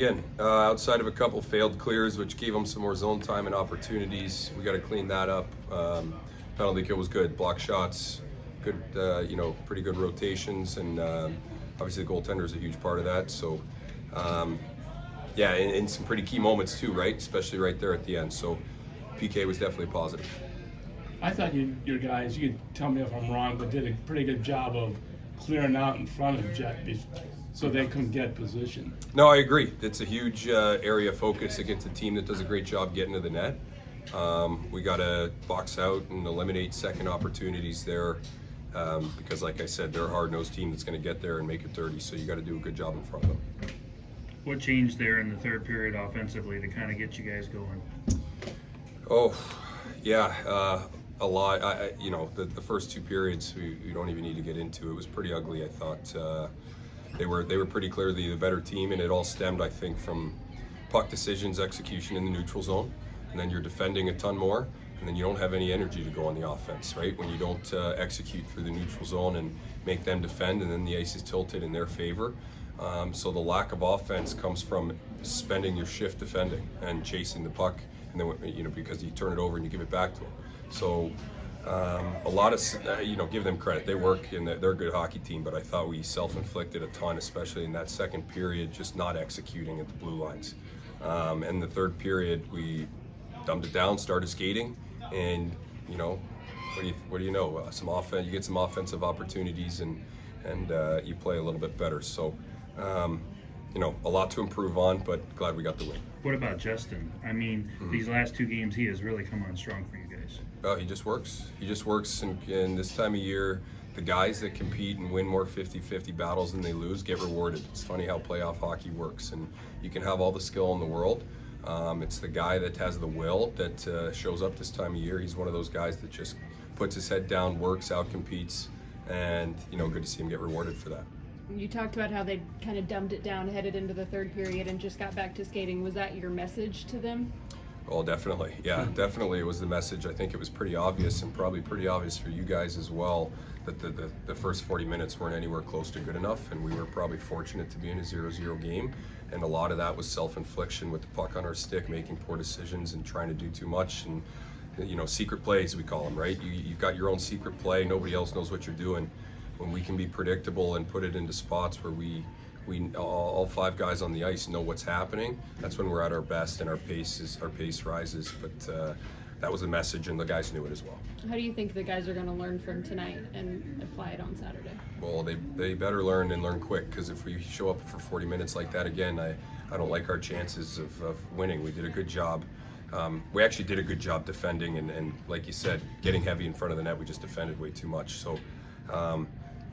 Again, outside of a couple failed clears, which gave them some more zone time and opportunities, we got to clean that up. Penalty kill was good, block shots, good, pretty good rotations, and obviously the goaltender is a huge part of that. So, yeah, in some pretty key moments too, right? Especially right there at the end. So, PK was definitely positive. I thought your guys, you could tell me if I'm wrong, but did a pretty good job of clearing out in front of Jet so they couldn't get position. No, I agree. It's a huge area of focus against a team that does a great job getting to the net. We got to box out and eliminate second opportunities there because, like I said, they're a hard-nosed team that's going to get there and make it dirty, so you got to do a good job in front of them. What changed there in the third period offensively to kind of get you guys going? Oh, yeah, a lot. The first two periods we don't even need to get into. It was pretty ugly, I thought. They were pretty clearly the better team, and it all stemmed, I think, from puck decisions, execution in the neutral zone, and then you're defending a ton more, and then you don't have any energy to go on the offense, right? When you don't execute through the neutral zone and make them defend, and then the ice is tilted in their favor. So the lack of offense comes from spending your shift defending and chasing the puck, and then because you turn it over and you give it back to them. So a lot of give them credit. They work and they're a good hockey team, but I thought we self-inflicted a ton, especially in that second period, just not executing at the blue lines. And the third period, we dumbed it down, started skating, and what do you know? Some offense, you get some offensive opportunities, and you play a little bit better. So. A lot to improve on, but glad we got the win. What about Justin? I mean, these last two games, he has really come on strong for you guys. Oh, he just works. He just works, and this time of year, the guys that compete and win more 50-50 battles than they lose get rewarded. It's funny how playoff hockey works, and you can have all the skill in the world. It's the guy that has the will that shows up this time of year. He's one of those guys that just puts his head down, works, out-competes, and, good to see him get rewarded for that. You talked about how they kind of dumbed it down, headed into the third period, and just got back to skating. Was that your message to them? Oh, definitely. Yeah, definitely it was the message. I think it was pretty obvious, and probably pretty obvious for you guys as well, that the first 40 minutes weren't anywhere close to good enough, and we were probably fortunate to be in a 0-0 game, and a lot of that was self-infliction with the puck on our stick, making poor decisions and trying to do too much, and secret plays, we call them, right? You've got your own secret play. Nobody else knows what you're doing. When we can be predictable and put it into spots where we all five guys on the ice know what's happening, that's when we're at our best and our pace rises. But that was the message, and the guys knew it as well. How do you think the guys are going to learn from tonight and apply it on Saturday? Well, they better learn and learn quick, because if we show up for 40 minutes like that again, I don't like our chances of winning. We did a good job. We actually did a good job defending, and like you said, getting heavy in front of the net. We just defended way too much. So.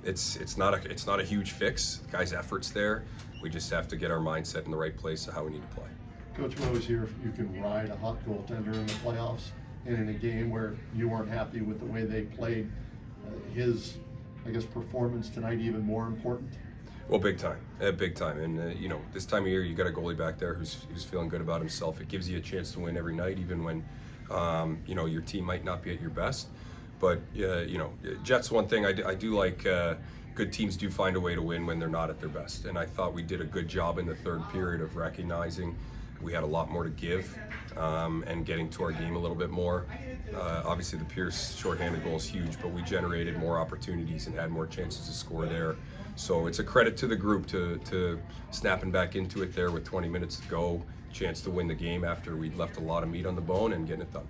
It's not a huge fix. The guys' effort's there. We just have to get our mindset in the right place of how we need to play. Coach, I'm always here if you can ride a hot goaltender in the playoffs, and in a game where you weren't happy with the way they played, his, performance tonight even more important. Well, big time, and this time of year you got a goalie back there who's feeling good about himself. It gives you a chance to win every night, even when your team might not be at your best. But, Jets, one thing I do like, good teams do find a way to win when they're not at their best. And I thought we did a good job in the third period of recognizing we had a lot more to give and getting to our game a little bit more. Obviously, the Pierce shorthanded goal is huge, but we generated more opportunities and had more chances to score there. So it's a credit to the group to snapping back into it there with 20 minutes to go, chance to win the game after we'd left a lot of meat on the bone and getting it done.